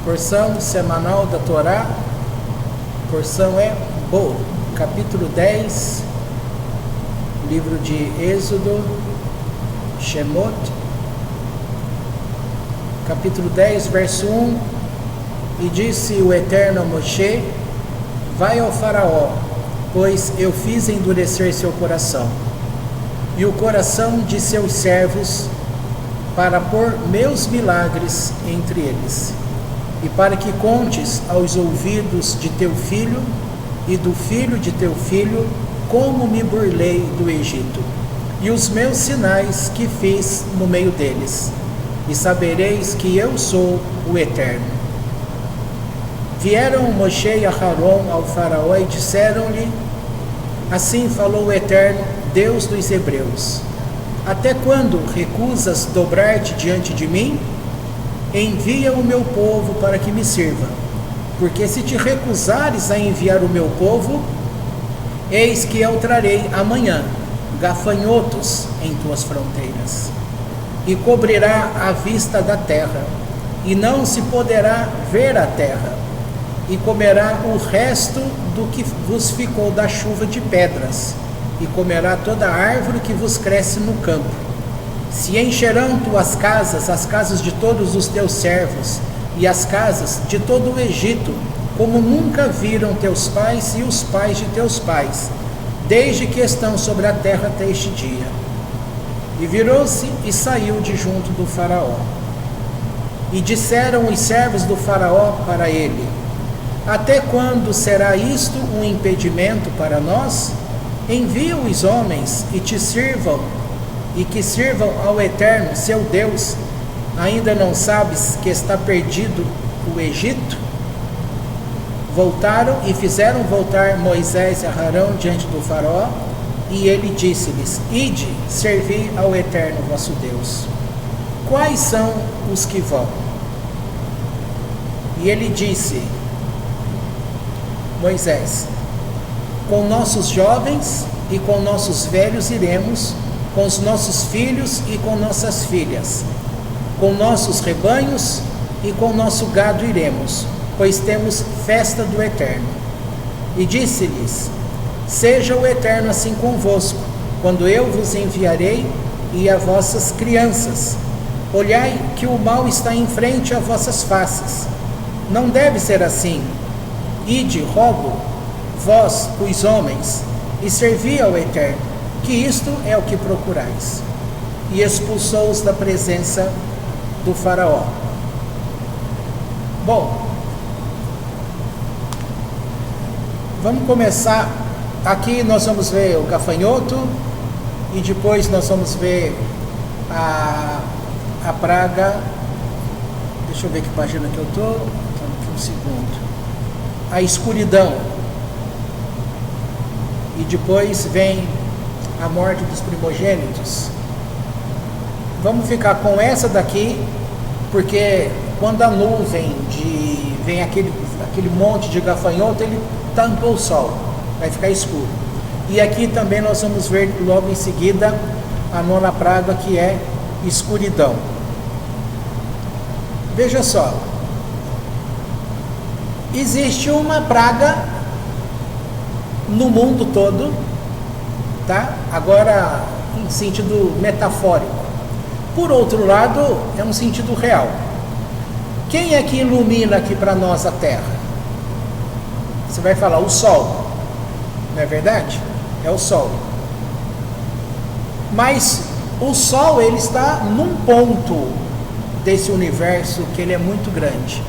Porção semanal da Torá, porção é Bo, capítulo 10, livro de Êxodo, Shemot, capítulo 10, verso 1, e disse o Eterno a Moshe: vai ao faraó, pois eu fiz endurecer seu coração, e o coração de seus servos, para pôr meus milagres entre eles, e para que contes aos ouvidos de teu filho e do filho de teu filho, como me burlei do Egito, e os meus sinais que fiz no meio deles, e sabereis que eu sou o Eterno. Vieram Moshe e Aharon ao faraó e disseram-lhe: assim falou o Eterno, Deus dos Hebreus: até quando recusas dobrar-te diante de mim? Envia o meu povo para que me sirva, porque se te recusares a enviar o meu povo, eis que eu trarei amanhã gafanhotos em tuas fronteiras, e cobrirá a vista da terra, e não se poderá ver a terra, e comerá o resto do que vos ficou da chuva de pedras, e comerá toda a árvore que vos cresce no campo. Se encherão tuas casas, as casas de todos os teus servos, e as casas de todo o Egito, como nunca viram teus pais e os pais de teus pais, desde que estão sobre a terra até este dia. E virou-se e saiu de junto do faraó. E disseram os servos do faraó para ele: até quando será isto um impedimento para nós? Envia os homens e te sirvam, e que sirvam ao Eterno, seu Deus. Ainda não sabes que está perdido o Egito? Voltaram e fizeram voltar Moisés e Arão diante do faraó, e ele disse-lhes: ide, servi ao Eterno vosso Deus. Quais são os que vão? E ele disse: Moisés: com nossos jovens e com nossos velhos iremos, com os nossos filhos e com nossas filhas, com nossos rebanhos e com nosso gado iremos, pois temos festa do Eterno. E disse-lhes: seja o Eterno assim convosco, quando eu vos enviarei, e a vossas crianças. Olhai que o mal está em frente a vossas faces. Não deve ser assim. Ide, rogo, vós, os homens, e servi ao Eterno, que isto é o que procurais. E expulsou-os da presença do faraó. Bom, vamos começar. Aqui nós vamos ver o gafanhoto, e depois nós vamos ver a praga. Deixa eu ver que página que eu estou. Aqui um segundo. A escuridão. E depois vem a morte dos primogênitos. Vamos ficar com essa daqui, porque quando a nuvem vem aquele monte de gafanhoto, ele tampa o sol, vai ficar escuro. E aqui também nós vamos ver logo em seguida a nona praga, que é escuridão. Veja só, existe uma praga no mundo todo, tá? Agora em sentido metafórico. Por outro lado, é um sentido real. Quem é que ilumina aqui para nós a Terra? Você vai falar o Sol, não é verdade? É o Sol. Mas o Sol, ele está num ponto desse universo que ele é muito grande.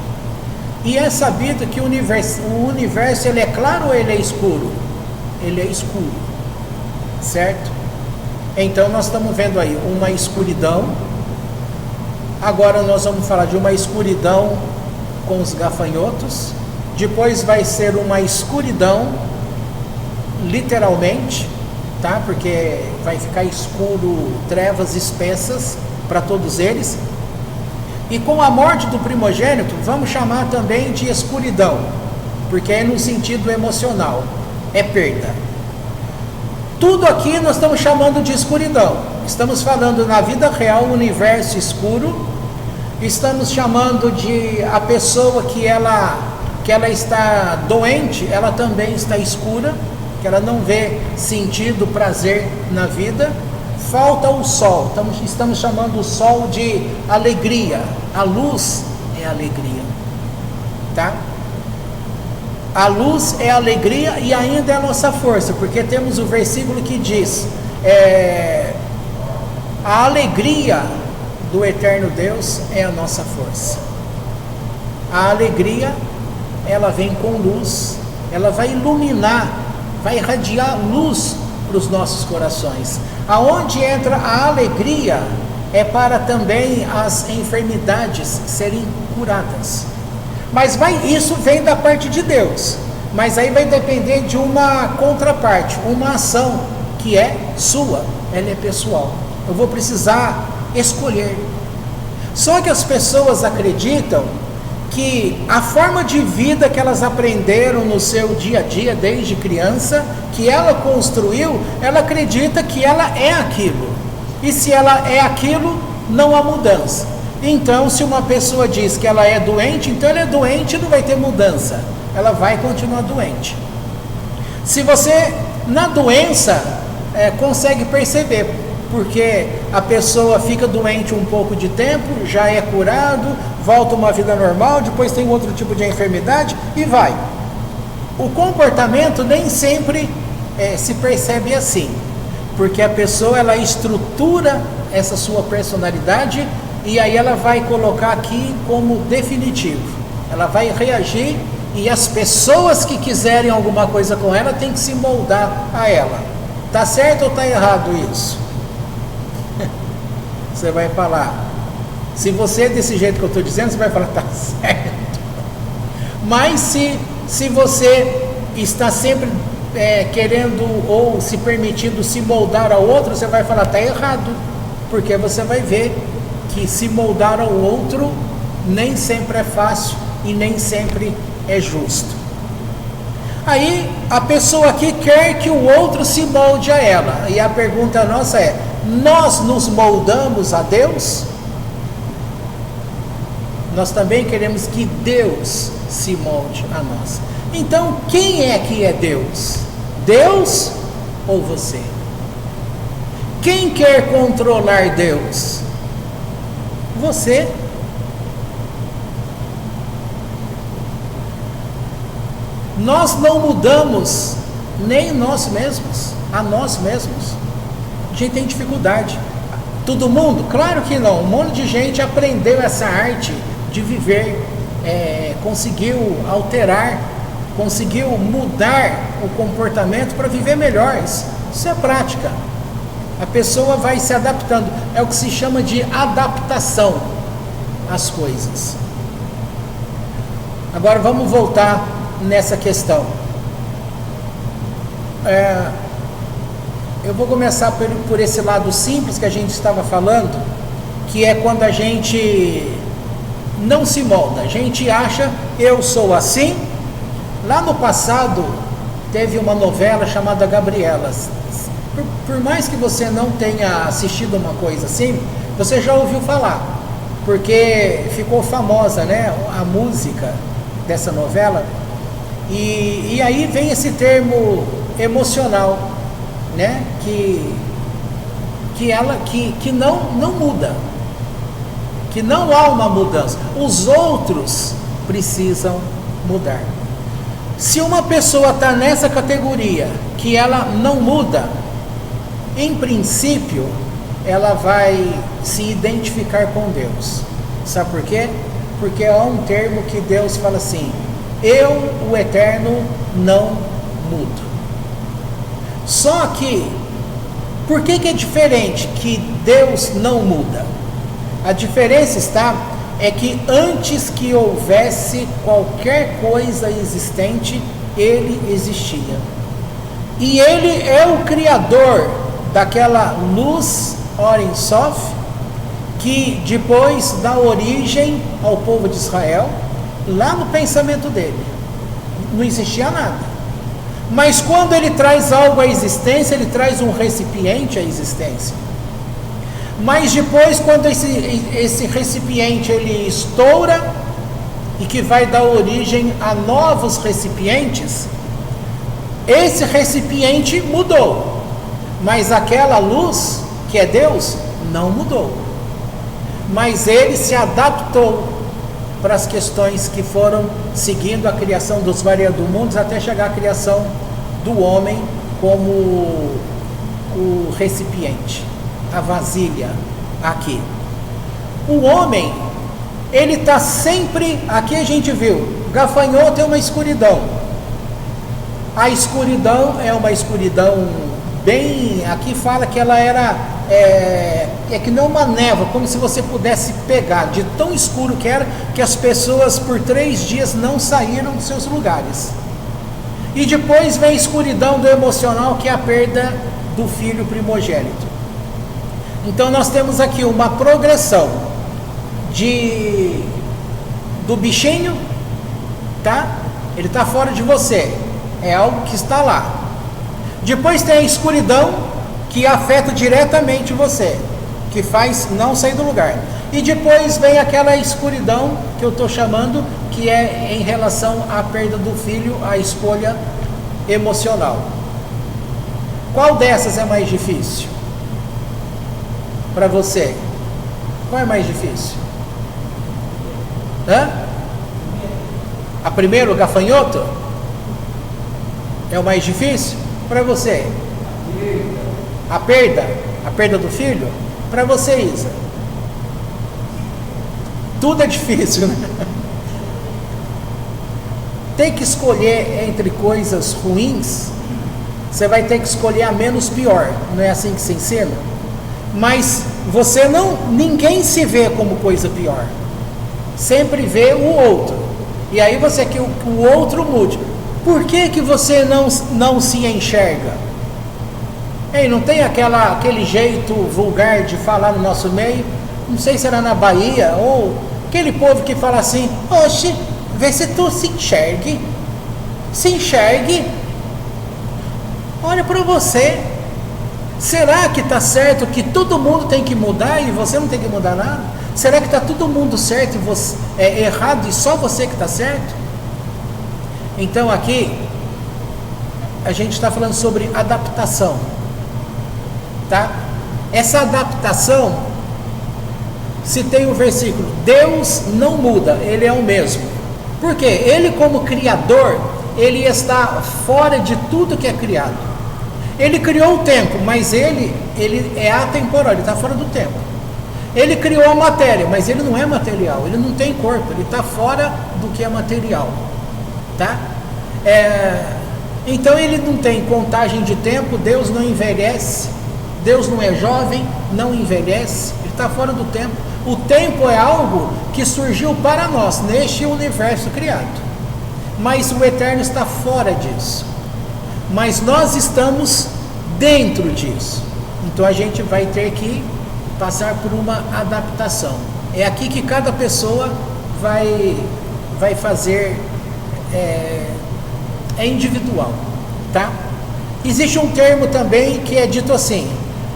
E é sabido que o universo ele é claro ou ele é escuro? Ele é escuro, certo? Então nós estamos vendo aí uma escuridão. Agora nós vamos falar de uma escuridão com os gafanhotos. Depois vai ser uma escuridão, literalmente, tá? Porque vai ficar escuro, trevas espessas para todos eles. E com a morte do primogênito, vamos chamar também de escuridão, porque é no sentido emocional, é perda. Tudo aqui nós estamos chamando de escuridão. Estamos falando na vida real, o universo escuro, Estamos chamando de a pessoa que ela está doente, ela também está escura, que ela não vê sentido, prazer na vida. Falta o sol, estamos chamando o sol de alegria. A luz é alegria, tá? A luz é alegria e ainda é a nossa força, porque temos o versículo que diz, a alegria do eterno Deus é a nossa força. A alegria, ela vem com luz, ela vai iluminar, vai irradiar luz para os nossos corações. Aonde entra a alegria é para também as enfermidades serem curadas. Mas isso vem da parte de Deus, mas aí vai depender de uma contraparte, uma ação que é sua, ela é pessoal. Eu vou precisar escolher. Só que as pessoas acreditam que a forma de vida que elas aprenderam no seu dia a dia desde criança, que ela construiu, ela acredita que ela é aquilo. E se ela é aquilo, não há mudança. Então, se uma pessoa diz que ela é doente, então ela é doente e não vai ter mudança. Ela vai continuar doente. Se você, na doença, consegue perceber, porque a pessoa fica doente um pouco de tempo, já é curado, volta uma vida normal, depois tem outro tipo de enfermidade e vai. O comportamento nem sempre se percebe assim, porque a pessoa ela estrutura essa sua personalidade e aí ela vai colocar aqui como definitivo. Ela vai reagir e as pessoas que quiserem alguma coisa com ela têm que se moldar a ela. Tá certo ou tá errado isso? Você vai falar, se você é desse jeito que eu estou dizendo, você vai falar, tá certo. Mas se você está sempre querendo ou se permitindo se moldar ao outro, você vai falar, tá errado. Porque você vai ver que se moldar ao outro nem sempre é fácil e nem sempre é justo. Aí a pessoa aqui quer que o outro se molde a ela. E a pergunta nossa é, nós nos moldamos a Deus? Nós também queremos que Deus se molde a nós. Então, quem é que é Deus? Deus ou você? Quem quer controlar Deus? Você. Nós não mudamos nem nós mesmos, a nós mesmos. A gente tem dificuldade. Todo mundo? Claro que não. Um monte de gente aprendeu essa arte de viver, conseguiu alterar, conseguiu mudar o comportamento para viver melhor. Isso é prática. A pessoa vai se adaptando. É o que se chama de adaptação às coisas. Agora vamos voltar nessa questão. Eu vou começar por esse lado simples que a gente estava falando, que é quando a gente não se molda, a gente acha, eu sou assim. Lá no passado, teve uma novela chamada Gabrielas. Por mais que você não tenha assistido uma coisa assim, você já ouviu falar, porque ficou famosa, né, a música dessa novela, e aí vem esse termo emocional, né, que não muda, que não há uma mudança, os outros precisam mudar. Se uma pessoa está nessa categoria, que ela não muda, em princípio, ela vai se identificar com Deus. Sabe por quê? Porque há um termo que Deus fala assim, eu, o Eterno, não mudo. Só que, por que é diferente que Deus não muda? A diferença é que antes que houvesse qualquer coisa existente, Ele existia. E Ele é o Criador daquela luz, Or Sof, que depois dá origem ao povo de Israel, lá no pensamento dele. Não existia nada. Mas quando ele traz algo à existência, ele traz um recipiente à existência. Mas depois, quando esse recipiente ele estoura e que vai dar origem a novos recipientes, esse recipiente mudou, mas aquela luz, que é Deus, não mudou. Mas ele se adaptou para as questões que foram seguindo a criação dos variados mundos até chegar à criação do homem como o recipiente, a vasilha aqui. O homem, ele está sempre, aqui a gente viu, gafanhoto é uma escuridão. A escuridão é uma escuridão bem, aqui fala que ela era, é que não uma névoa, como se você pudesse pegar, de tão escuro que era, que as pessoas por 3 dias não saíram dos seus lugares. E depois vem a escuridão do emocional, que é a perda do filho primogênito. Então nós temos aqui uma progressão do bichinho, tá? Ele está fora de você, é algo que está lá. Depois tem a escuridão, que afeta diretamente você, que faz não sair do lugar. E depois vem aquela escuridão que eu estou chamando, que é em relação à perda do filho, a escolha emocional. Qual dessas é mais difícil para você? Qual é mais difícil? A primeira, o gafanhoto? É o mais difícil? Para você? A perda do filho? Para você, Isa? Tudo é difícil, né? Tem que escolher entre coisas ruins, você vai ter que escolher a menos pior, não é assim que se ensina? Mas ninguém se vê como coisa pior, sempre vê o outro, e aí você quer que o outro mude. Por que você não se enxerga? Ei, não tem aquele jeito vulgar de falar no nosso meio? Não sei se era na Bahia, ou aquele povo que fala assim: oxe, vê se tu se enxergue, olha para você. Será que está certo que todo mundo tem que mudar e você não tem que mudar nada? Será que está todo mundo certo e você é errado e só você que está certo? Então aqui a gente está falando sobre adaptação, tá? Essa adaptação, se tem o versículo, Deus não muda, Ele é o mesmo. Por quê? Ele como Criador, Ele está fora de tudo que é criado. Ele criou o tempo, mas ele é atemporal, Ele está fora do tempo. Ele criou a matéria, mas Ele não é material, Ele não tem corpo, Ele está fora do que é material, tá? Então Ele não tem contagem de tempo, Deus não envelhece, Deus não é jovem, não envelhece, Ele está fora do tempo. O tempo é algo que surgiu para nós, neste universo criado, mas o eterno está fora disso, mas nós estamos dentro disso. Então a gente vai ter que passar por uma adaptação. É aqui que cada pessoa vai fazer, é individual, tá? Existe um termo também que é dito assim: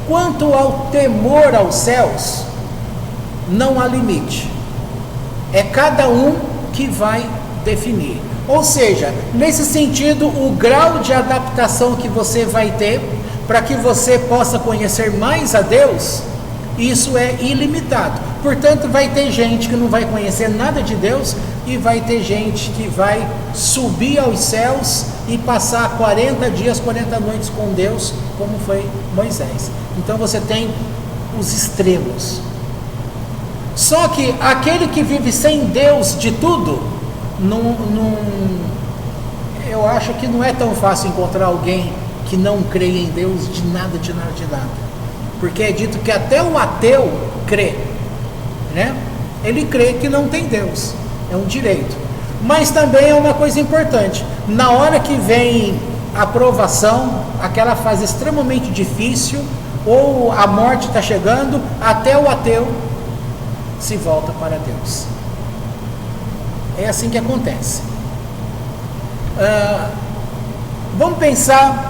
quanto ao temor aos céus, não há limite. É cada um que vai definir. Ou seja, nesse sentido, o grau de adaptação que você vai ter para que você possa conhecer mais a Deus, isso é ilimitado. Portanto, vai ter gente que não vai conhecer nada de Deus e vai ter gente que vai subir aos céus e passar 40 dias, 40 noites com Deus, como foi Moisés. Então você tem os extremos. Só que aquele que vive sem Deus de tudo, eu acho que não é tão fácil encontrar alguém que não crê em Deus de nada. Porque é dito que até o ateu crê, né? Ele crê que não tem Deus, é um direito. Mas também é uma coisa importante: na hora que vem a provação, aquela fase extremamente difícil, ou a morte está chegando, até o ateu se volta para Deus. É assim que acontece. Vamos pensar.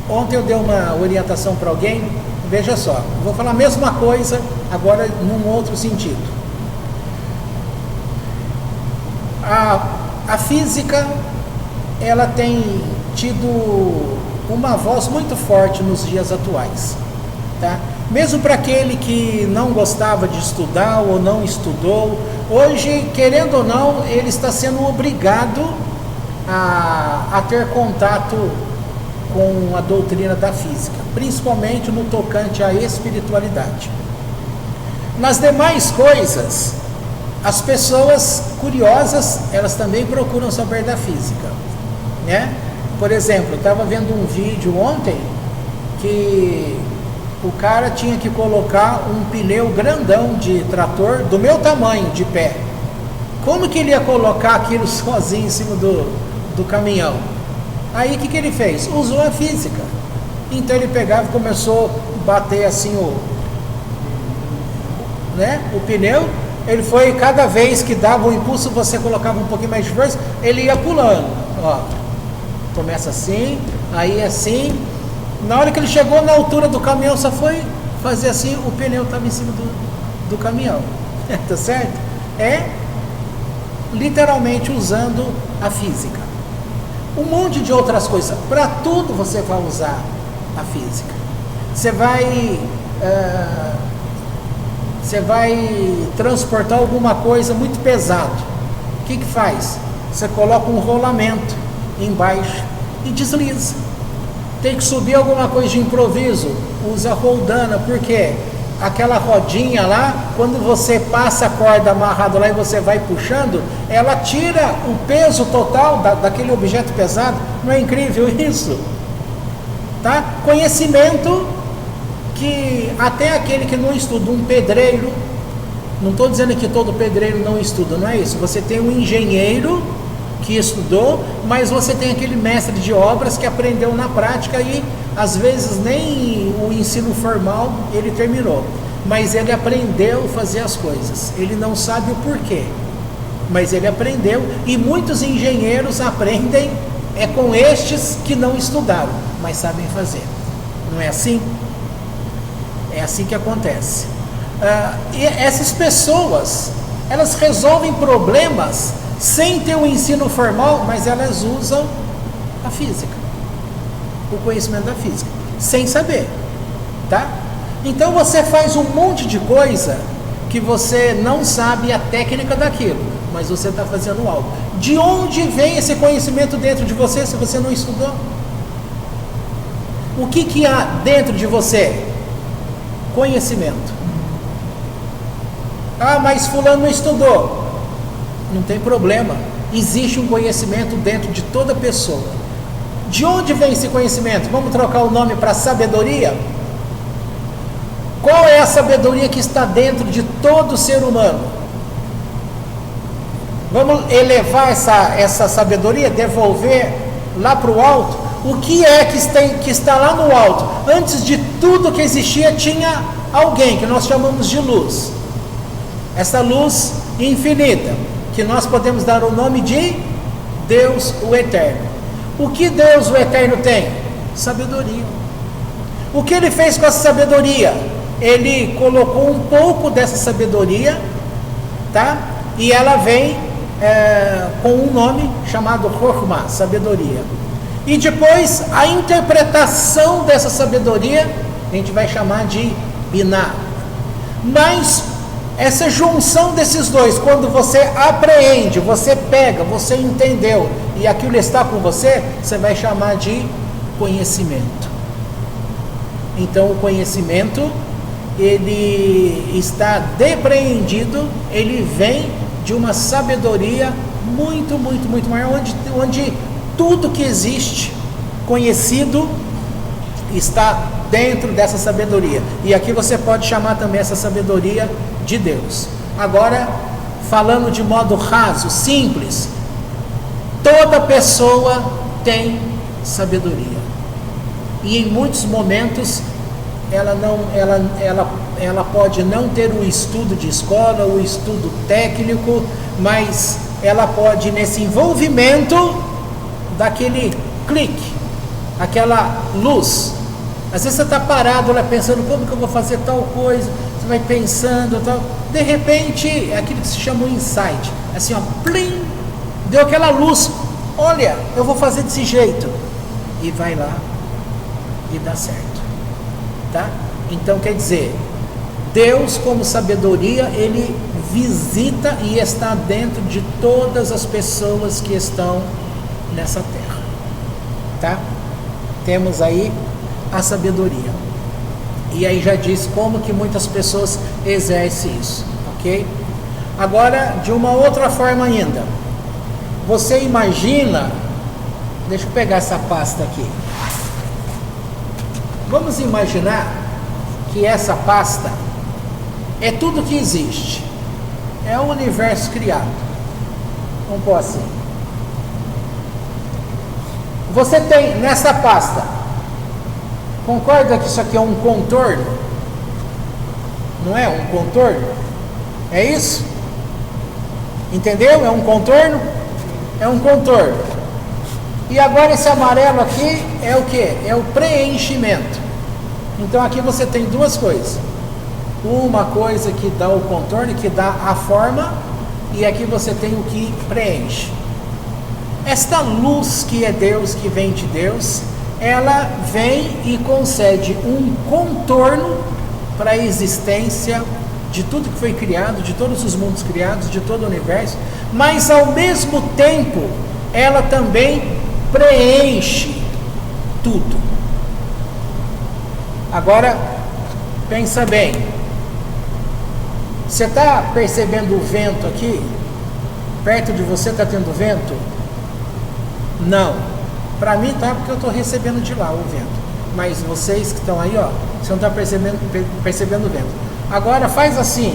Ontem eu dei uma orientação para alguém, Veja só, vou falar a mesma coisa, agora num outro sentido. A física, ela tem tido uma voz muito forte nos dias atuais, tá? Mesmo para aquele que não gostava de estudar ou não estudou, hoje, querendo ou não, ele está sendo obrigado a ter contato com a doutrina da física, principalmente no tocante à espiritualidade. Nas demais coisas, as pessoas curiosas, elas também procuram saber da física, né? Por exemplo, eu estava vendo um vídeo ontem que o cara tinha que colocar um pneu grandão de trator do meu tamanho, de pé. Como que ele ia colocar aquilo sozinho em cima do caminhão? Aí o que ele fez? Usou a física. Então ele pegava e começou a bater assim o pneu. Ele foi, cada vez que dava um impulso, você colocava um pouquinho mais de força, ele ia pulando. Ó, começa assim, aí assim. Na hora que ele chegou na altura do caminhão, só foi fazer assim, o pneu estava em cima do caminhão. Tá certo? É literalmente usando a física. Um monte de outras coisas. Para tudo você vai usar a física. Você vai transportar alguma coisa muito pesado. O que faz? Você coloca um rolamento embaixo e desliza. Tem que subir alguma coisa de improviso, usa roldana, porque aquela rodinha lá, quando você passa a corda amarrada lá e você vai puxando, ela tira o peso total daquele objeto pesado. Não é incrível isso? Tá? Conhecimento que até aquele que não estuda, um pedreiro, não estou dizendo que todo pedreiro não estuda, não é isso. Você tem um engenheiro que estudou, mas você tem aquele mestre de obras que aprendeu na prática e às vezes nem o ensino formal ele terminou, mas ele aprendeu a fazer as coisas. Ele não sabe o porquê, mas ele aprendeu, e muitos engenheiros aprendem com estes que não estudaram, mas sabem fazer. Não é assim? É assim que acontece. E essas pessoas, elas resolvem problemas sem ter o ensino formal, mas elas usam a física, o conhecimento da física, sem saber, tá? Então você faz um monte de coisa que você não sabe a técnica daquilo, mas você está fazendo algo. De onde vem esse conhecimento dentro de você se você não estudou? O que há dentro de você? Conhecimento. Ah, mas fulano não estudou. Não tem problema, existe um conhecimento dentro de toda pessoa. De onde vem esse conhecimento? Vamos trocar o nome para sabedoria? Qual é a sabedoria que está dentro de todo ser humano? Vamos elevar essa sabedoria, devolver lá para o alto? O que é que está lá no alto? Antes de tudo que existia, tinha alguém que nós chamamos de luz. Essa luz infinita, que nós podemos dar o nome de Deus o Eterno. O que Deus o Eterno tem? Sabedoria. O que ele fez com essa sabedoria? Ele colocou um pouco dessa sabedoria, tá? E ela vem com um nome chamado Chokhmah, sabedoria. E depois a interpretação dessa sabedoria a gente vai chamar de Binah. Mas essa junção desses dois, quando você apreende, você pega, você entendeu e aquilo está com você, você vai chamar de conhecimento. Então o conhecimento, ele está depreendido, ele vem de uma sabedoria muito, muito, muito maior, onde tudo que existe conhecido está dentro dessa sabedoria. E aqui você pode chamar também essa sabedoria de Deus. Agora, falando de modo raso, simples, toda pessoa tem sabedoria. E em muitos momentos ela pode não ter o estudo de escola, o estudo técnico, mas ela pode, nesse envolvimento daquele clique, aquela luz, Às vezes você está parado lá pensando, como que eu vou fazer tal coisa, você vai pensando, tal. De repente, é aquilo que se chama um insight, assim, ó, plim, deu aquela luz, olha, eu vou fazer desse jeito, e vai lá, e dá certo, tá? Então, quer dizer, Deus, como sabedoria, Ele visita e está dentro de todas as pessoas que estão nessa terra, tá? Temos aí a sabedoria, e aí já diz como que muitas pessoas exercem isso, ok? Agora, de uma outra forma ainda, você imagina, deixa eu pegar essa pasta aqui, vamos imaginar que essa pasta é tudo que existe, é o universo criado, vamos pôr assim, você tem nessa pasta, concorda que isso aqui é um contorno? Não é um contorno? É isso? Entendeu? É um contorno? É um contorno. E agora esse amarelo aqui é o que? É o preenchimento. Então aqui você tem duas coisas. Uma coisa que dá o contorno, que dá a forma, e aqui você tem o que preenche. Esta luz que é Deus, que vem de Deus, ela vem e concede um contorno para a existência de tudo que foi criado, de todos os mundos criados, de todo o universo, mas ao mesmo tempo ela também preenche tudo. Agora, pensa bem, você está percebendo o vento aqui? Perto de você está tendo vento? Não. Para mim tá, porque eu estou recebendo de lá o vento. Mas vocês que estão aí, ó, você não está percebendo o vento. Agora faz assim.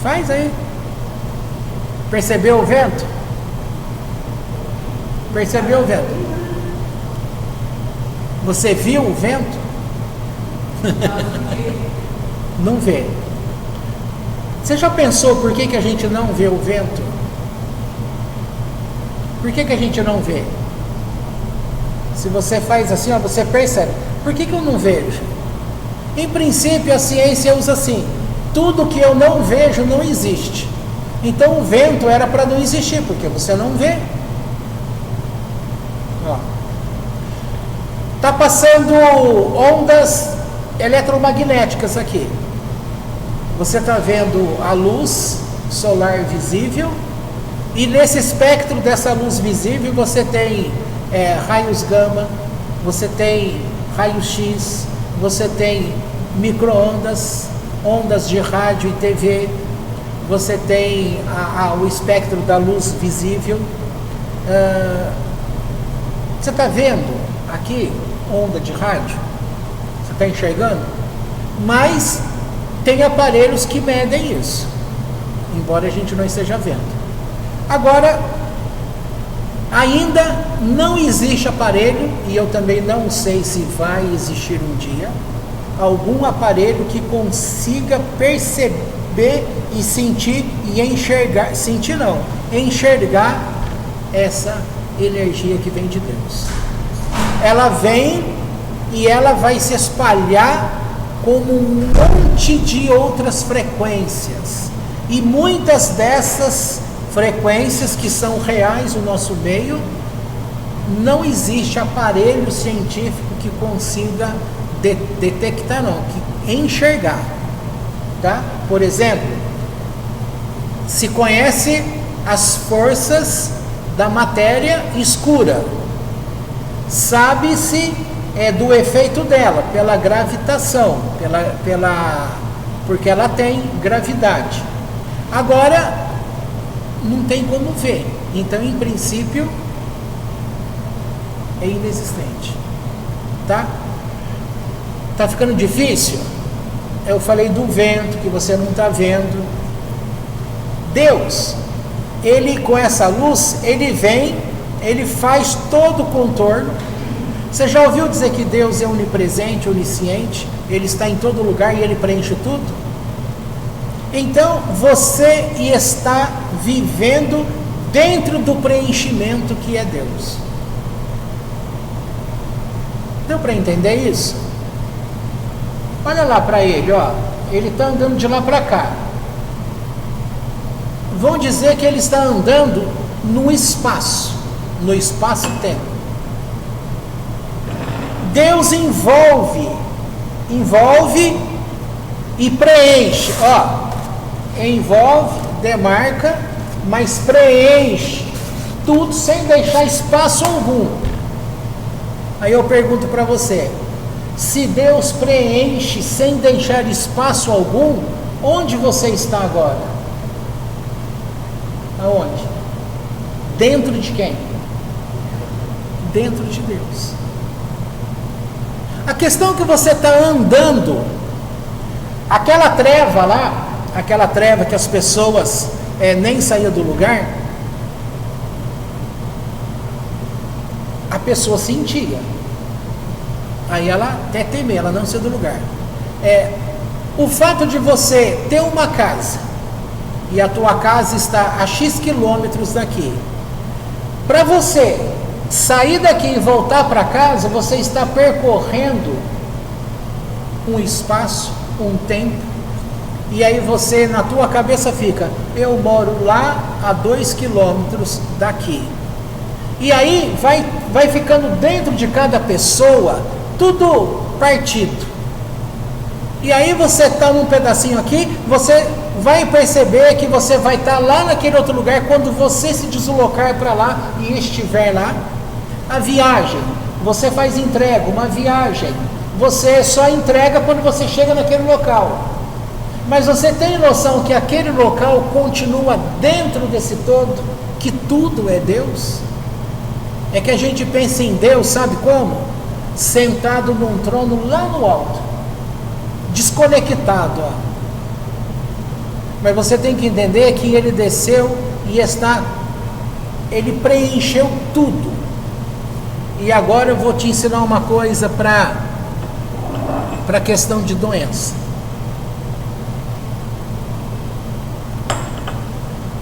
Faz aí. Percebeu o vento? Percebeu o vento? Você viu o vento? Não vê. Você já pensou por que a gente não vê o vento? Por que a gente não vê? Se você faz assim, ó, você percebe. Por que eu não vejo? Em princípio, a ciência usa assim: tudo que eu não vejo não existe. Então o vento era para não existir, porque você não vê. Ó. Tá passando ondas eletromagnéticas aqui. Você está vendo a luz solar visível, e nesse espectro dessa luz visível você tem raios gama, você tem raios X, você tem micro-ondas, ondas de rádio e TV, você tem o espectro da luz visível. Você está vendo aqui onda de rádio? Você está enxergando? Mas tem aparelhos que medem isso, embora a gente não esteja vendo. Agora, ainda não existe aparelho, e eu também não sei se vai existir um dia, algum aparelho que consiga perceber e sentir e enxergar, sentir não, enxergar essa energia que vem de Deus. Ela vem e ela vai se espalhar como um monte de outras frequências, e muitas dessas frequências que são reais no nosso meio, não existe aparelho científico que consiga detectar, não, que enxergar, tá? Por exemplo, se conhece as forças da matéria escura, sabe-se do efeito dela, pela gravitação, porque ela tem gravidade. Agora, não tem como ver, então em princípio é inexistente, tá? Tá ficando difícil? Eu falei do vento que você não está vendo. Deus, ele com essa luz, ele vem, ele faz todo o contorno. Você já ouviu dizer que Deus é onipresente, onisciente? Ele está em todo lugar e ele preenche tudo? Então você está vivendo dentro do preenchimento que é Deus. Deu para entender isso? Olha lá para ele, ó. Ele está andando de lá para cá. Vão dizer que ele está andando no espaço-tempo. Deus envolve e preenche, ó. Envolve, demarca, mas preenche tudo sem deixar espaço algum. Aí eu pergunto para você, se Deus preenche sem deixar espaço algum, onde você está agora? Aonde? Dentro de quem? Dentro de Deus. A questão é que você está andando, aquela treva lá, aquela treva que as pessoas nem saíam do lugar, a pessoa sentia. Aí ela até temia, ela não saiu do lugar. O fato de você ter uma casa, e a tua casa está a X quilômetros daqui, para você sair daqui e voltar para casa, você está percorrendo um espaço, um tempo, e aí você, na tua cabeça fica, eu moro lá a 2 quilômetros daqui. E aí vai ficando dentro de cada pessoa tudo partido. E aí você está num pedacinho aqui, você vai perceber que você vai estar lá naquele outro lugar quando você se deslocar para lá e estiver lá. A viagem, você faz entrega, uma viagem, você só entrega quando você chega naquele local. Mas você tem noção que aquele local continua dentro desse todo, que tudo é Deus? É que a gente pensa em Deus, sabe como? Sentado num trono lá no alto, desconectado, ó. Mas você tem que entender que ele desceu e ele preencheu tudo. E agora eu vou te ensinar uma coisa para a questão de doença.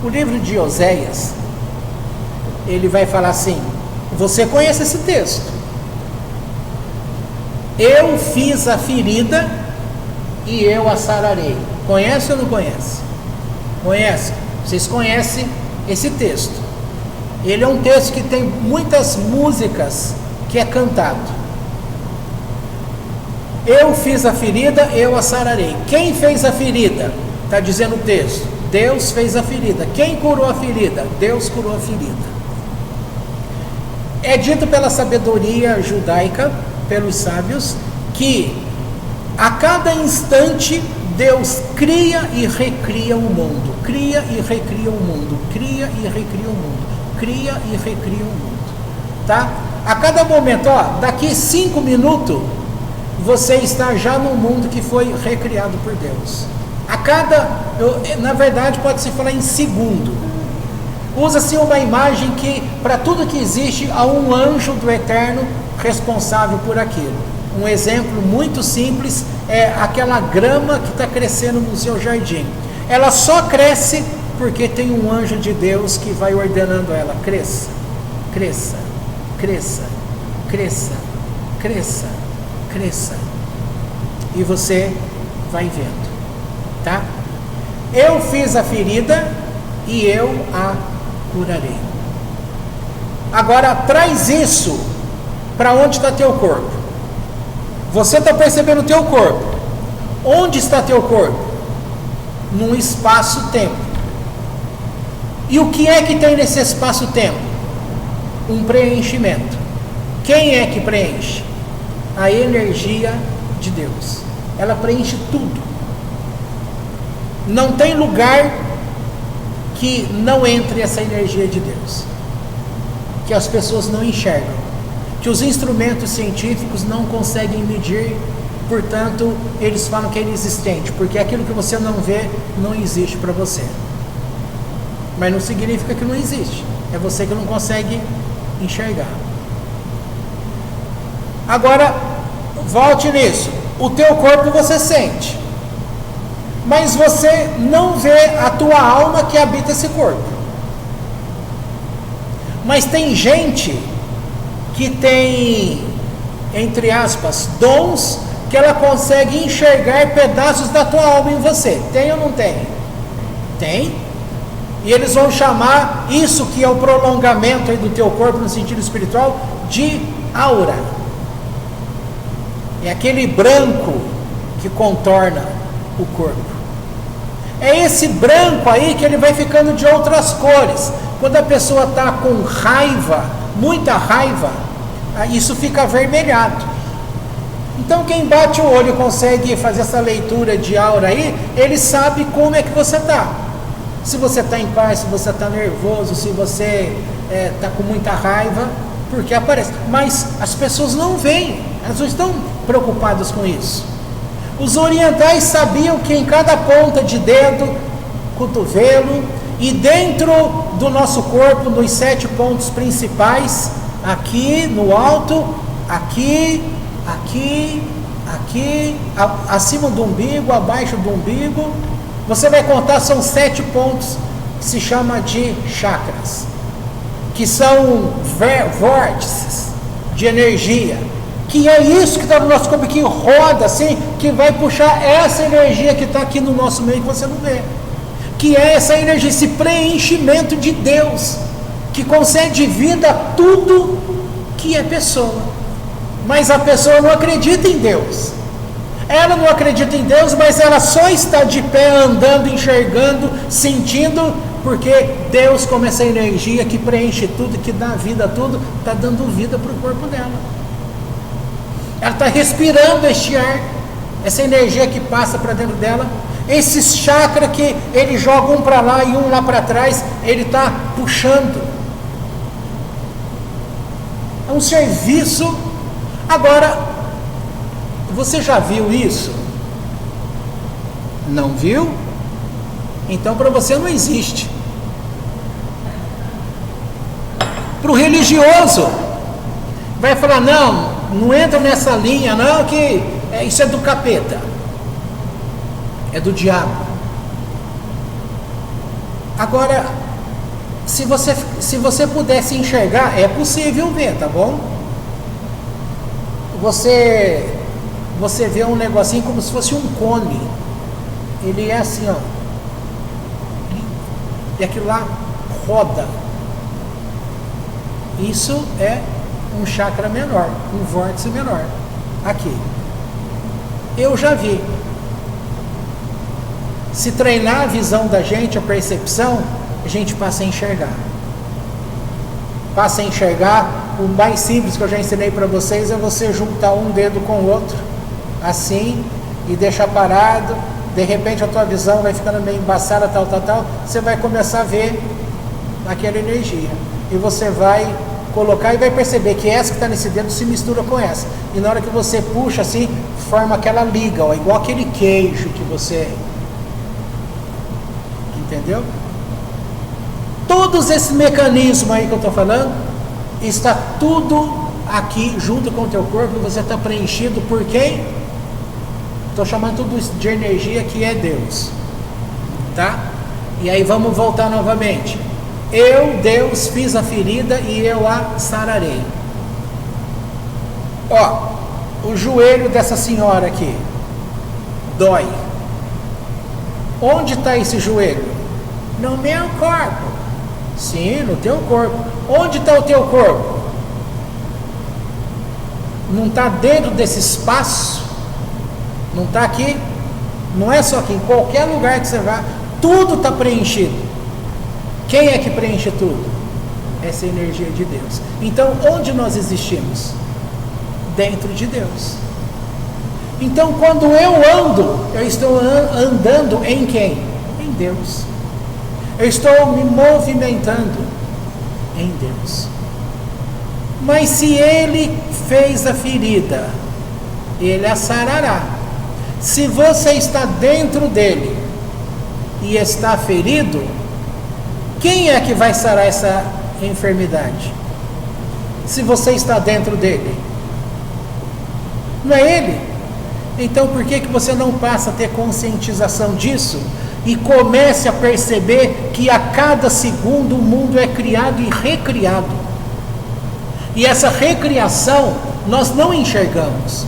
O livro de Oséias, ele vai falar assim, você conhece esse texto? Eu fiz a ferida e eu a sararei. Conhece ou não conhece? Conhece? Vocês conhecem esse texto. Ele é um texto que tem muitas músicas que é cantado. Eu fiz a ferida, eu a sararei. Quem fez a ferida? Está dizendo o texto. Deus fez a ferida. Quem curou a ferida? Deus curou a ferida. É dito pela sabedoria judaica, pelos sábios, que a cada instante Deus cria e recria o mundo. Cria e recria o mundo. Cria e recria o mundo. Cria e recria o mundo. Tá? A cada momento, ó, daqui 5 minutos, você está já no mundo que foi recriado por Deus. Na verdade, pode-se falar em segundo. Usa-se uma imagem que, para tudo que existe, há um anjo do Eterno responsável por aquilo. Um exemplo muito simples é aquela grama que está crescendo no seu jardim. Ela só cresce porque tem um anjo de Deus que vai ordenando ela, cresça, cresça, cresça, cresça, cresça, cresça. E você vai vendo, tá? Eu fiz a ferida e eu a curarei. Agora traz isso para onde está teu corpo. Você está percebendo o teu corpo. Onde está teu corpo? Num espaço-tempo. E o que é que tem nesse espaço-tempo? Um preenchimento. Quem é que preenche? A energia de Deus. Ela preenche tudo. Não tem lugar que não entre essa energia de Deus, que as pessoas não enxergam, que os instrumentos científicos não conseguem medir, portanto, eles falam que é inexistente, porque aquilo que você não vê, não existe para você. Mas não significa que não existe, é você que não consegue enxergar. Agora, volte nisso, o teu corpo você sente, mas você não vê a tua alma que habita esse corpo. Mas tem gente que tem entre aspas, dons, que ela consegue enxergar pedaços da tua alma em você. Tem ou não tem? Tem. E eles vão chamar isso que é o prolongamento aí do teu corpo no sentido espiritual de aura. É aquele branco que contorna o corpo. É esse branco aí que ele vai ficando de outras cores. Quando a pessoa está com raiva, muita raiva, isso fica avermelhado. Então quem bate o olho e consegue fazer essa leitura de aura aí, ele sabe como é que você está. Se você está em paz, se você está nervoso, se você está com muita raiva, porque aparece. Mas as pessoas não veem, elas não estão preocupadas com isso. Os orientais sabiam que em cada ponta de dedo, cotovelo e dentro do nosso corpo, nos 7 pontos principais, aqui no alto, aqui, acima do umbigo, abaixo do umbigo, você vai contar, são 7 pontos que se chama de chakras, que são vórtices de energia, que é isso que está no nosso corpo, que roda assim, que vai puxar essa energia que está aqui no nosso meio, que você não vê, que é essa energia, esse preenchimento de Deus, que concede vida a tudo que é pessoa. Mas a pessoa não acredita em Deus. Ela não acredita em Deus, mas ela só está de pé, andando, enxergando, sentindo, porque Deus, como essa energia que preenche tudo, que dá vida a tudo, está dando vida para o corpo dela. Ela está respirando este ar, essa energia que passa para dentro dela, esses chakras que ele joga um para lá e um lá para trás, ele está puxando. É um serviço. Agora, você já viu isso? Não viu? Então para você não existe. Para o religioso, vai falar, não entra nessa linha não, que isso é do capeta, é do diabo. Agora, se você pudesse enxergar, é possível ver, tá bom? Você vê um negocinho como se fosse um cone, ele é assim, ó, e aquilo lá roda. Isso é um chakra menor, um vórtice menor. Aqui eu já vi. Se treinar a visão da gente, a percepção, a gente passa a enxergar. Passa a enxergar. O mais simples que eu já ensinei para vocês é você juntar um dedo com o outro, assim, e deixar parado. De repente a tua visão vai ficando meio embaçada, tal. Você vai começar a ver aquela energia. E você vai colocar e vai perceber que essa que está nesse dedo se mistura com essa. E na hora que você puxa assim, forma aquela liga, ó, igual aquele queijo que você... Entendeu? Todos esses mecanismos aí que eu estou falando, está tudo aqui junto com o teu corpo, e você está preenchido por quem? Estou chamando tudo isso de energia, que é Deus. Tá? E aí vamos voltar novamente. Eu, Deus, fiz a ferida e eu a sararei. Ó, o joelho dessa senhora aqui dói. Onde está esse joelho? No meu corpo. Sim, no teu corpo. Onde está o teu corpo? Não está dentro desse espaço? Não está aqui? Não é só aqui, em qualquer lugar que você vá, tudo está preenchido. Quem é que preenche tudo? Essa energia de Deus. Então, onde nós existimos? Dentro de Deus. Então, quando eu ando, eu estou andando em quem? Em Deus. Eu estou me movimentando em Deus. Mas se Ele fez a ferida, Ele a sarará. Se você está dentro dele e está ferido, quem é que vai sarar essa enfermidade? Se você está dentro dele, não é ele? Então por que você não passa a ter conscientização disso e comece a perceber que a cada segundo o mundo é criado e recriado? E essa recriação nós não enxergamos.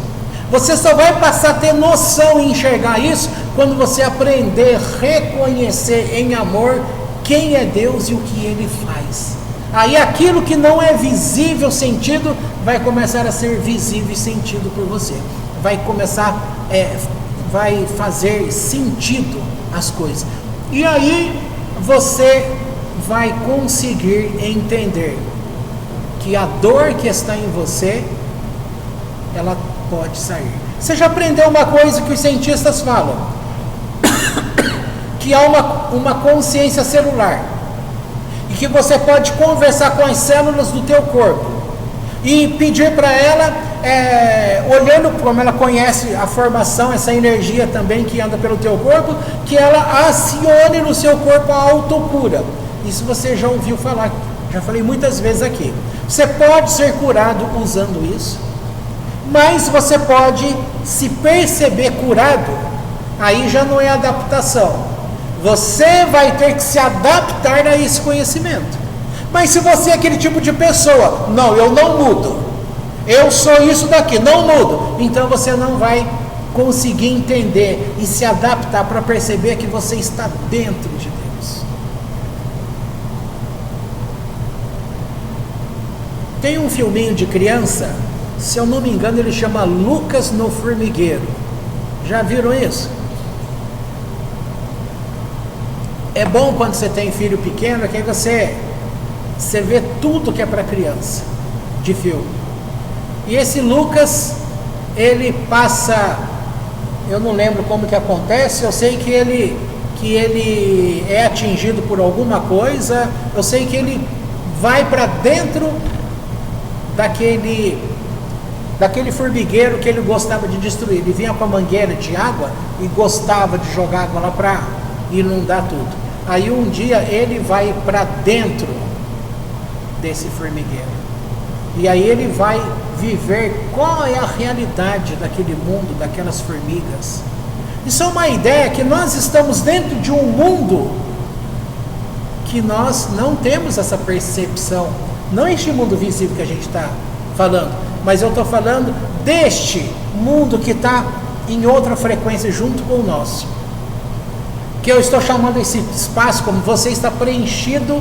Você só vai passar a ter noção e enxergar isso quando você aprender a reconhecer em amor quem é Deus e o que Ele faz. Aí aquilo que não é visível, sentido, vai começar a ser visível e sentido por você. Vai começar, vai fazer sentido as coisas. E aí você vai conseguir entender que a dor que está em você, ela pode sair. Você já aprendeu uma coisa que os cientistas falam, que há uma consciência celular, e que você pode conversar com as células do teu corpo, e pedir para ela, olhando como ela conhece a formação, essa energia também que anda pelo teu corpo, que ela acione no seu corpo a autocura. Isso você já ouviu falar, já falei muitas vezes aqui. Você pode ser curado usando isso, mas você pode se perceber curado, aí já não é adaptação. Você vai ter que se adaptar a esse conhecimento. Mas se você é aquele tipo de pessoa, não, eu não mudo, eu sou isso daqui, não mudo, então você não vai conseguir entender e se adaptar para perceber que você está dentro de Deus. Tem um filminho de criança, se eu não me engano ele chama Lucas no Formigueiro. Já viram isso? É bom quando você tem filho pequeno, que aí você vê tudo que é para criança, de filme. E esse Lucas, ele passa, eu não lembro como que acontece, eu sei que ele é atingido por alguma coisa, eu sei que ele vai para dentro daquele formigueiro que ele gostava de destruir. Ele vinha com a mangueira de água e gostava de jogar água lá para inundar tudo. Aí um dia ele vai para dentro desse formigueiro, e aí ele vai viver qual é a realidade daquele mundo, daquelas formigas. Isso é uma ideia que nós estamos dentro de um mundo que nós não temos essa percepção, não este mundo visível que a gente está falando, mas eu estou falando deste mundo que está em outra frequência junto com o nosso, que eu estou chamando esse espaço como você está preenchido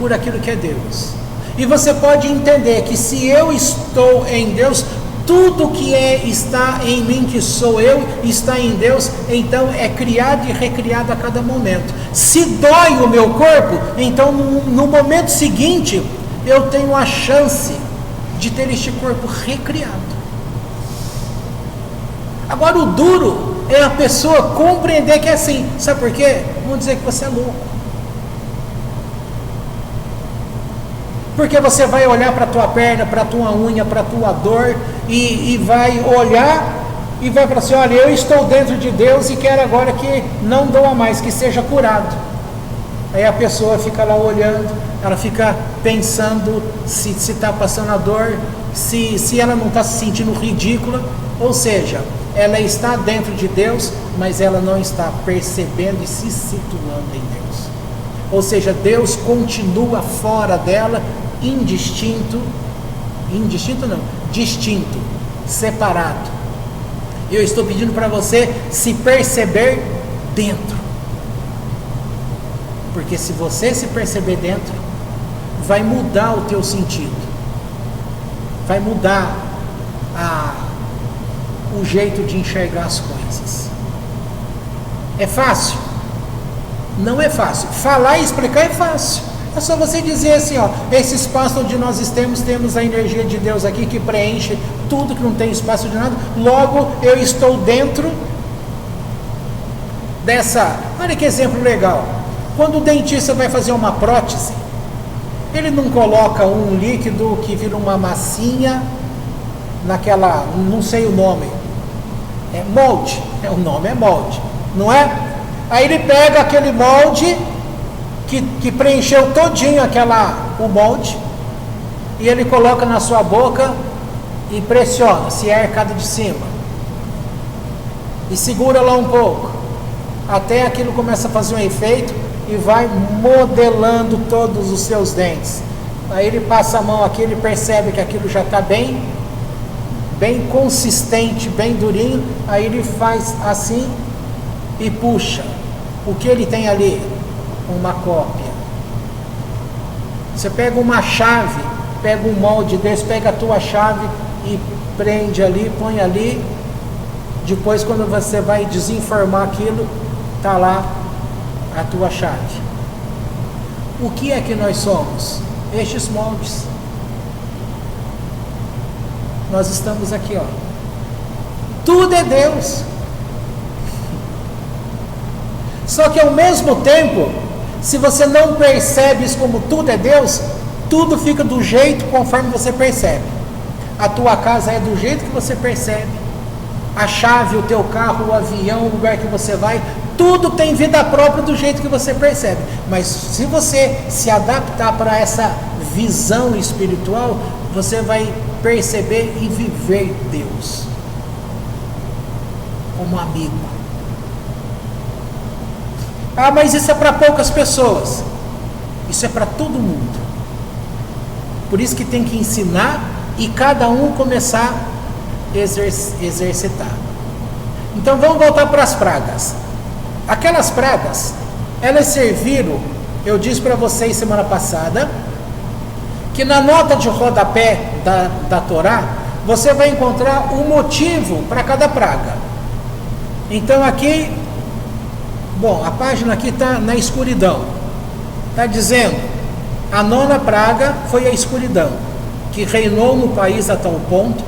por aquilo que é Deus. E você pode entender que se eu estou em Deus, tudo que está em mim, que sou eu, está em Deus, então é criado e recriado a cada momento. Se dói o meu corpo, então no momento seguinte, eu tenho a chance de ter este corpo recriado. Agora o duro é a pessoa compreender que é assim. Sabe por quê? Vão dizer que você é louco. Porque você vai olhar para a tua perna, para a tua unha, para a tua dor, e vai olhar e vai falar assim, olha, eu estou dentro de Deus e quero agora que não doa mais, que seja curado. Aí a pessoa fica lá olhando, ela fica pensando se está passando a dor, se ela não está se sentindo ridícula, ou seja, ela está dentro de Deus, mas ela não está percebendo e se situando em Deus. Ou seja, Deus continua fora dela, distinto, separado. Eu estou pedindo para você se perceber dentro. Porque se você se perceber dentro, vai mudar o teu sentido. Vai mudar o jeito de enxergar as coisas. É fácil? Não é fácil. Falar e explicar é fácil. É só você dizer assim, ó, esse espaço onde nós temos a energia de Deus aqui que preenche tudo, que não tem espaço de nada. Logo, eu estou dentro dessa... Olha que exemplo legal. Quando o dentista vai fazer uma prótese, ele não coloca um líquido que vira uma massinha naquela, não sei o nome, é molde, o nome é molde, não é? Aí ele pega aquele molde que preencheu todinho o molde, e ele coloca na sua boca e pressiona, se é a arcada de cima, e segura lá um pouco, até aquilo começa a fazer um efeito e vai modelando todos os seus dentes. Aí ele passa a mão aqui, ele percebe que aquilo já está bem bem consistente, bem durinho, aí ele faz assim e puxa. O que ele tem ali? Uma cópia. Você pega uma chave, pega um molde desse, pega a tua chave e prende ali, põe ali. Depois, quando você vai desenformar aquilo, está lá a tua chave. O que é que nós somos? Estes moldes. Nós estamos aqui, ó. Tudo é Deus. Só que ao mesmo tempo, se você não percebe isso como tudo é Deus, tudo fica do jeito conforme você percebe. A tua casa é do jeito que você percebe. A chave, o teu carro, o avião, o lugar que você vai, tudo tem vida própria do jeito que você percebe. Mas se você se adaptar para essa visão espiritual, você vai perceber e viver Deus como amigo. Ah, mas isso é para poucas pessoas. Isso é para todo mundo. Por isso que tem que ensinar e cada um começar a exercitar. Então vamos voltar para as pragas. Aquelas pragas, elas serviram, eu disse para vocês semana passada, que na nota de rodapé da Torá, você vai encontrar um motivo para cada praga. Então aqui, bom, a página aqui está na escuridão. Está dizendo, a 9ª praga foi a escuridão, que reinou no país a tal ponto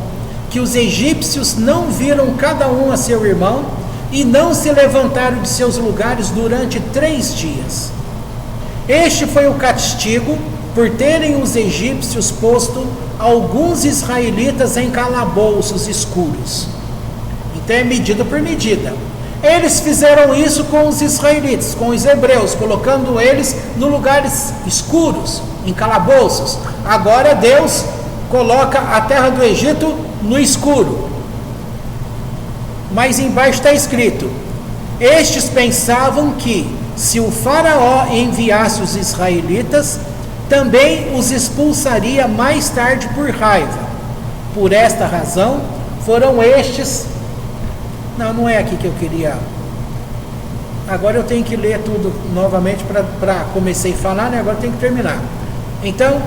que os egípcios não viram cada um a seu irmão e não se levantaram de seus lugares durante 3 dias. Este foi o castigo por terem os egípcios posto alguns israelitas em calabouços escuros. Então é medida por medida. Eles fizeram isso com os israelitas, com os hebreus, colocando eles em lugares escuros, em calabouços. Agora Deus coloca a terra do Egito no escuro. Mas embaixo está escrito: estes pensavam que, se o faraó enviasse os israelitas, também os expulsaria mais tarde por raiva. Por esta razão, foram estes... Não é aqui que eu queria... Agora eu tenho que ler tudo novamente para comecei a falar, né? Agora eu tenho que terminar. Então,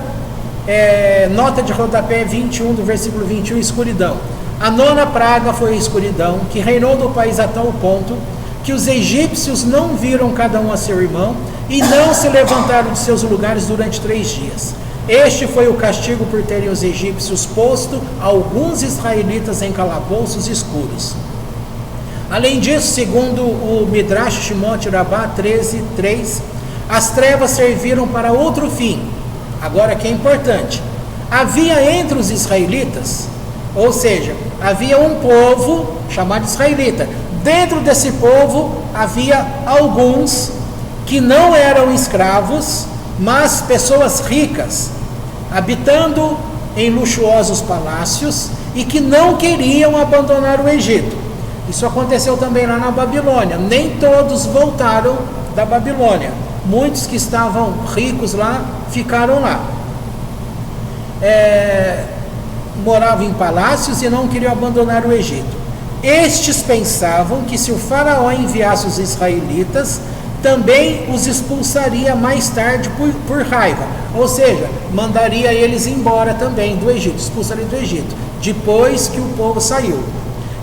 nota de rodapé 21, do versículo 21, escuridão. A 9ª praga foi a escuridão, que reinou no país a tal ponto que os egípcios não viram cada um a seu irmão e não se levantaram de seus lugares durante 3 dias. Este foi o castigo por terem os egípcios posto alguns israelitas em calabouços escuros. Além disso, segundo o Midrash Shimon Rabbah 13:3, as trevas serviram para outro fim. Agora que é importante, havia entre os israelitas, ou seja, havia um povo chamado israelita. Dentro desse povo havia alguns que não eram escravos, mas pessoas ricas, habitando em luxuosos palácios e que não queriam abandonar o Egito. Isso aconteceu também lá na Babilônia. Nem todos voltaram da Babilônia. Muitos que estavam ricos lá ficaram lá. Moravam em palácios e não queriam abandonar o Egito. Estes pensavam que se o faraó enviasse os israelitas, também os expulsaria mais tarde por raiva. Ou seja, mandaria eles embora também do Egito, expulsaria do Egito, depois que o povo saiu.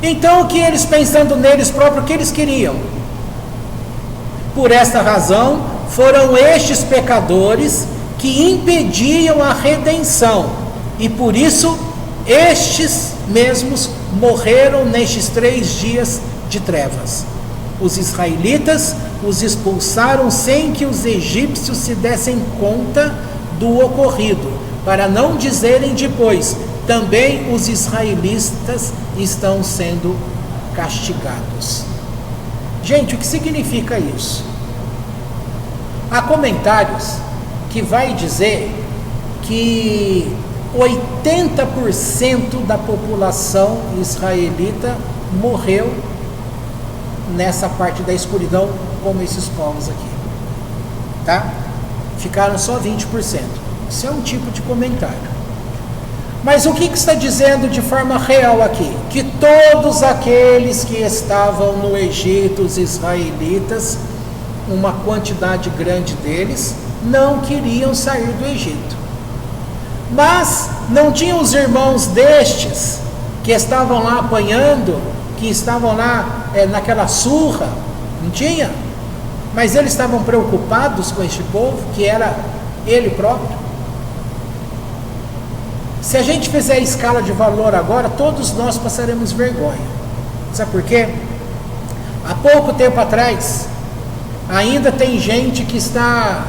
Então, o que eles, pensando neles próprios, o que eles queriam? Por esta razão, foram estes pecadores que impediam a redenção, e por isso, estes mesmos morreram nestes 3 dias de trevas. Os israelitas os expulsaram sem que os egípcios se dessem conta do ocorrido, para não dizerem depois: também os israelitas estão sendo castigados. Gente, o que significa isso? Há comentários que vai dizer que 80% da população israelita morreu nessa parte da escuridão, como esses povos aqui, tá? Ficaram só 20%. Isso é um tipo de comentário. Mas o que está dizendo de forma real aqui? Que todos aqueles que estavam no Egito, os israelitas, uma quantidade grande deles, não queriam sair do Egito. Mas não tinham os irmãos destes, que estavam lá apanhando, que estavam lá naquela surra, não tinha? Mas eles estavam preocupados com este povo, que era ele próprio. Se a gente fizer a escala de valor agora, todos nós passaremos vergonha. Sabe por quê? Há pouco tempo atrás, ainda tem gente que está,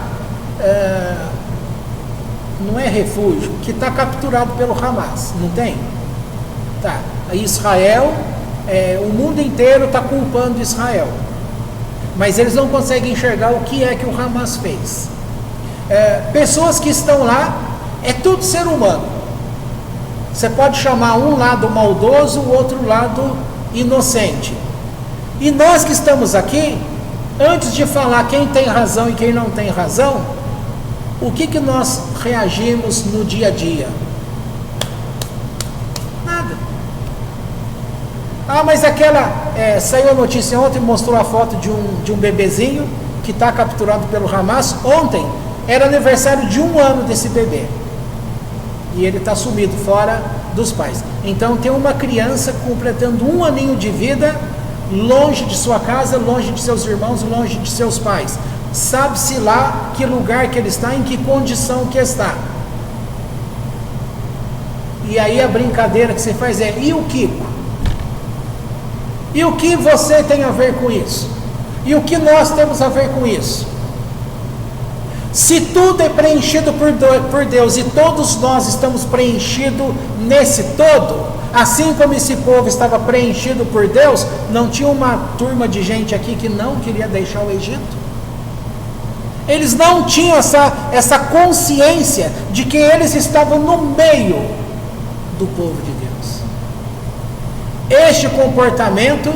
não é refúgio, que está capturado pelo Hamas, não tem? Tá. Israel, o mundo inteiro está culpando Israel, mas eles não conseguem enxergar o que é que o Hamas fez. Pessoas que estão lá, é tudo ser humano. Você pode chamar um lado maldoso, o outro lado inocente. E nós que estamos aqui, antes de falar quem tem razão e quem não tem razão, o que nós reagimos no dia a dia? Nada. Mas saiu a notícia ontem, mostrou a foto de um bebezinho que está capturado pelo Hamas. Ontem era aniversário de 1 ano desse bebê. E ele está sumido, fora dos pais. Então tem uma criança completando 1 aninho de vida, longe de sua casa, longe de seus irmãos, longe de seus pais. Sabe-se lá que lugar que ele está, em que condição que está. E aí a brincadeira que você faz é: e o Kiko? E o que você tem a ver com isso? E o que nós temos a ver com isso? Se tudo é preenchido por Deus e todos nós estamos preenchidos nesse todo, assim como esse povo estava preenchido por Deus, não tinha uma turma de gente aqui que não queria deixar o Egito? Eles não tinham essa consciência de que eles estavam no meio do povo de Deus. Este comportamento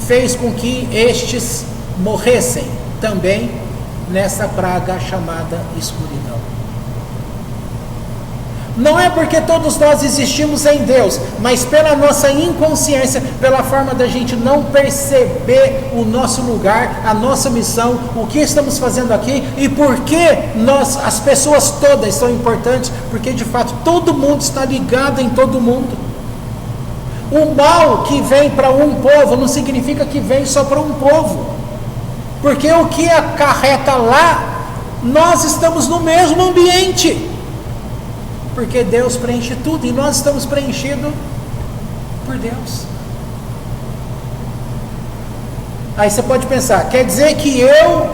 fez com que estes morressem também nessa praga chamada escuridão. Não é porque todos nós existimos em Deus, mas pela nossa inconsciência, pela forma da gente não perceber o nosso lugar, a nossa missão, o que estamos fazendo aqui e por que as pessoas todas são importantes, porque de fato todo mundo está ligado em todo mundo. O mal que vem para um povo não significa que vem só para um povo. Porque o que acarreta lá, nós estamos no mesmo ambiente. Porque Deus preenche tudo e nós estamos preenchidos por Deus. Aí você pode pensar, quer dizer que eu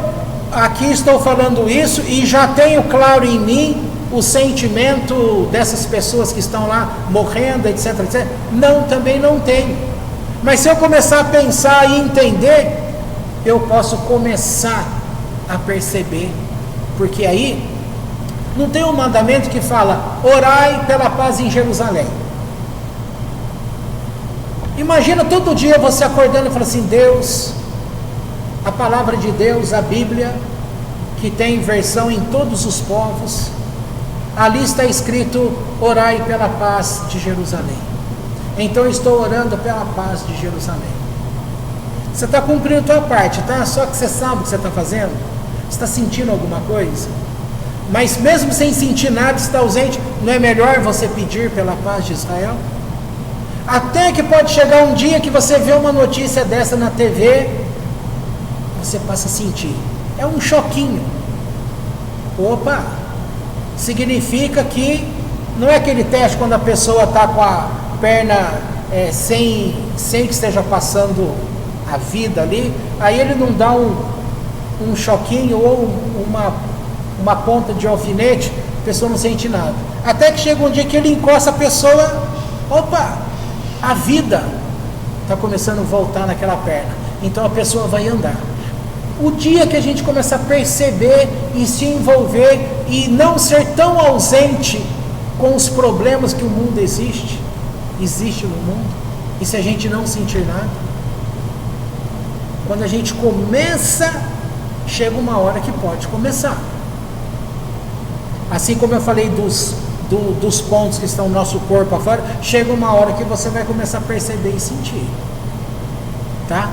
aqui estou falando isso e já tenho claro em mim o sentimento dessas pessoas que estão lá morrendo, etc, etc. Não, também não tenho. Mas se eu começar a pensar e entender, eu posso começar a perceber, porque aí não tem um mandamento que fala: orai pela paz em Jerusalém. Imagina todo dia você acordando e falando assim: Deus, a palavra de Deus, a Bíblia, que tem versão em todos os povos, ali está escrito: orai pela paz de Jerusalém. Então eu estou orando pela paz de Jerusalém. Você está cumprindo a tua parte, tá? Só que você sabe o que você está fazendo. Você está sentindo alguma coisa? Mas mesmo sem sentir nada, está ausente. Não é melhor você pedir pela paz de Israel? Até que pode chegar um dia que você vê uma notícia dessa na TV, você passa a sentir. É um choquinho. Opa! Significa que não é aquele teste quando a pessoa está com a perna sem que esteja passando a vida ali, aí ele não dá um choquinho ou uma ponta de alfinete, a pessoa não sente nada. Até que chega um dia que ele encosta a pessoa, opa, a vida está começando a voltar naquela perna. Então a pessoa vai andar. O dia que a gente começar a perceber e se envolver e não ser tão ausente com os problemas que o mundo existe no mundo, e se a gente não sentir nada, quando a gente começa, chega uma hora que pode começar. Assim como eu falei dos dos pontos que estão no nosso corpo afora, chega uma hora que você vai começar a perceber e sentir. Tá?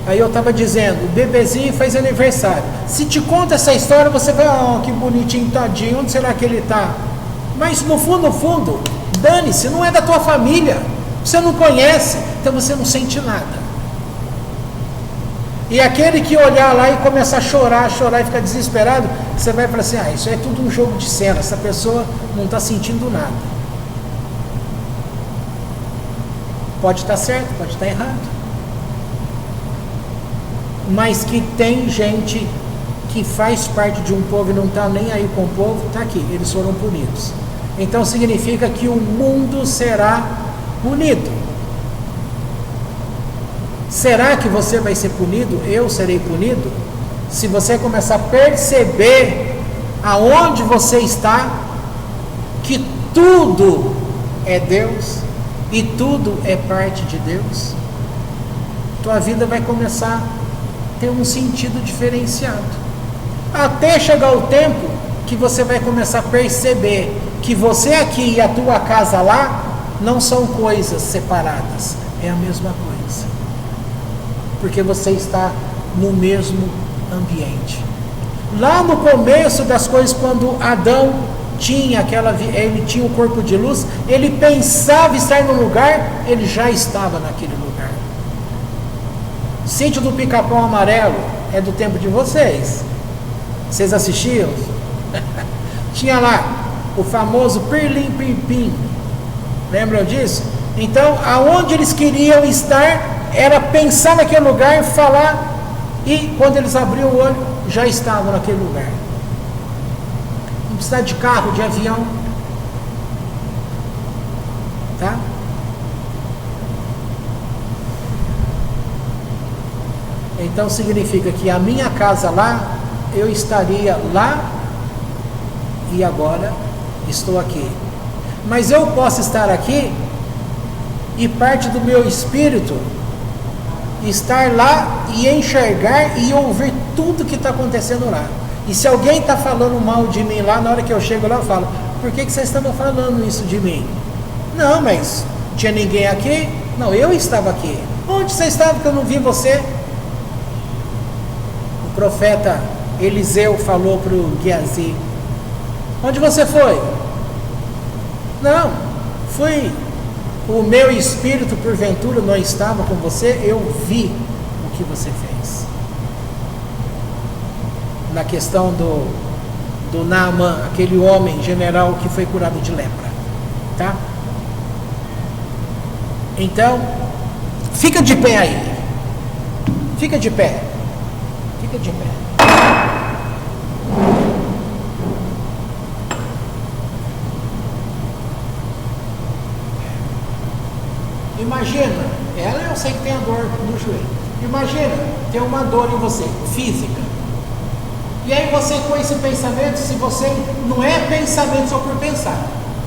Aí eu estava dizendo, o bebezinho faz aniversário. Se te conta essa história, você vai, que bonitinho, tadinho, onde será que ele está? Mas no fundo, dane-se, não é da tua família, você não conhece, então você não sente nada. E aquele que olhar lá e começar a chorar e ficar desesperado, você vai falar assim, isso é tudo um jogo de cena, essa pessoa não está sentindo nada. Pode estar certo, pode estar errado. Mas que tem gente que faz parte de um povo e não está nem aí com o povo, está aqui, eles foram punidos. Então significa que o mundo será punido. Será que você vai ser punido? Eu serei punido? Se você começar a perceber aonde você está, que tudo é Deus e tudo é parte de Deus, tua vida vai começar a ter um sentido diferenciado. Até chegar o tempo que você vai começar a perceber que você aqui e a tua casa lá não são coisas separadas, é a mesma coisa. Porque você está no mesmo ambiente. Lá no começo das coisas, quando Adão tinha ele tinha o corpo de luz, ele pensava estar no lugar, ele já estava naquele lugar. Sítio do Pica-Pau Amarelo é do tempo de vocês. Vocês assistiam? Tinha lá o famoso Pirlim Pim Pim. Lembram disso? Então, aonde eles queriam estar era pensar naquele lugar, falar, e quando eles abriam o olho, já estavam naquele lugar. Não precisa de carro, de avião. Tá? Então significa que a minha casa lá, eu estaria lá e agora estou aqui. Mas eu posso estar aqui e parte do meu espírito estar lá e enxergar e ouvir tudo que está acontecendo lá. E se alguém está falando mal de mim lá, na hora que eu chego lá eu falo, por que vocês estavam falando isso de mim? Não, mas tinha ninguém aqui? Não, eu estava aqui. Onde você estava que eu não vi você? O profeta Eliseu falou para o Geazi, onde você foi? Não, fui. O meu espírito, porventura, não estava com você, eu vi o que você fez. Na questão do Naamã, aquele homem general que foi curado de lepra. Tá? Então, fica de pé aí. Fica de pé. Fica de pé. Imagina, ela eu sei que tem a dor no joelho. Imagina, tem uma dor em você, física. E aí você com esse pensamento, se você não é pensamento só por pensar,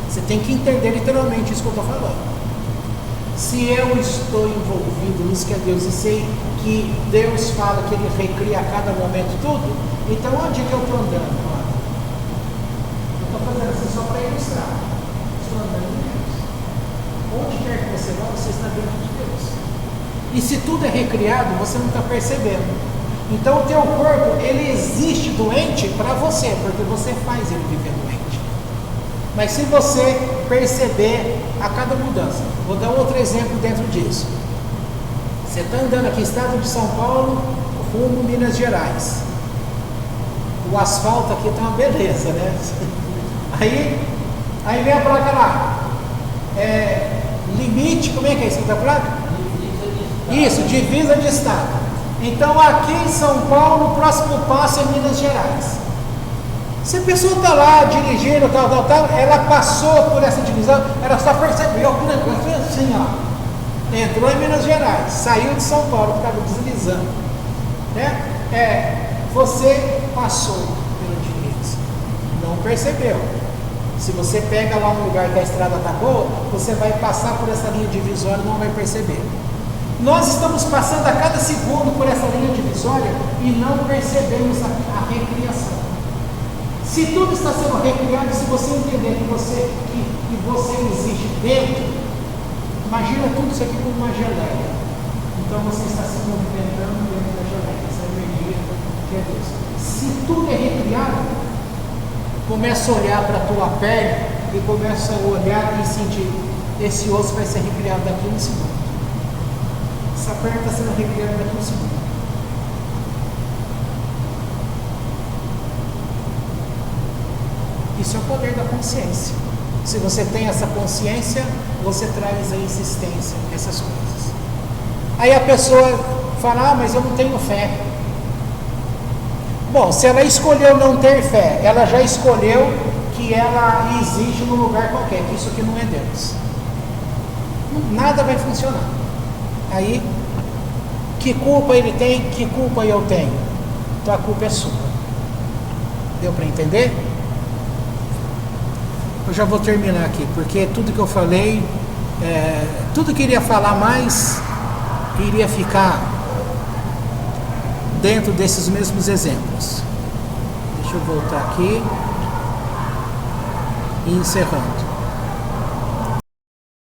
você tem que entender literalmente isso que eu estou falando. Se eu estou envolvido nisso que é Deus e sei que Deus fala que Ele recria a cada momento tudo, então onde que eu estou andando? Eu estou fazendo assim só para ilustrar. Estou andando em Deus. Onde quer que você vá, você está dentro de Deus. E se tudo é recriado, você não está percebendo. Então o teu corpo, ele existe doente para você, porque você faz ele viver doente. Mas se você perceber a cada mudança, vou dar outro exemplo dentro disso. Você está andando aqui, estado de São Paulo, rumo Minas Gerais. O asfalto aqui está uma beleza, né? Aí vem a placa lá. Limite, como é que é isso da placa? Isso, divisa de estado. Então aqui em São Paulo, o próximo passo é Minas Gerais. Se a pessoa está lá dirigindo, tal, ela passou por essa divisão, ela só percebeu que o negócio foi assim, ó. Entrou em Minas Gerais, saiu de São Paulo, estava deslizando. Né? Você passou pela divisa, não percebeu. Se você pega lá um lugar que a estrada está boa, você vai passar por essa linha divisória e não vai perceber. Nós estamos passando a cada segundo por essa linha divisória e não percebemos a recriação. Se tudo está sendo recriado, se você entender que você existe dentro, imagina tudo isso aqui como uma geleia. Então você está se movimentando dentro da geleia, essa energia que é Deus. Se tudo é recriado, começa a olhar para a tua pele e começa a olhar e sentir, esse osso vai ser recriado daqui a um segundo. Essa perna está sendo recriada daqui a um segundo. Isso é o poder da consciência. Se você tem essa consciência, você traz a existência essas coisas. Aí a pessoa fala, mas eu não tenho fé. Bom, se ela escolheu não ter fé, ela já escolheu que ela existe num lugar qualquer, que isso aqui não é Deus. Nada vai funcionar. Aí, que culpa ele tem, que culpa eu tenho? Então a culpa é sua. Deu para entender? Eu já vou terminar aqui, porque tudo que eu falei, tudo que iria falar mais, iria ficar dentro desses mesmos exemplos. Deixa eu voltar aqui e encerrando.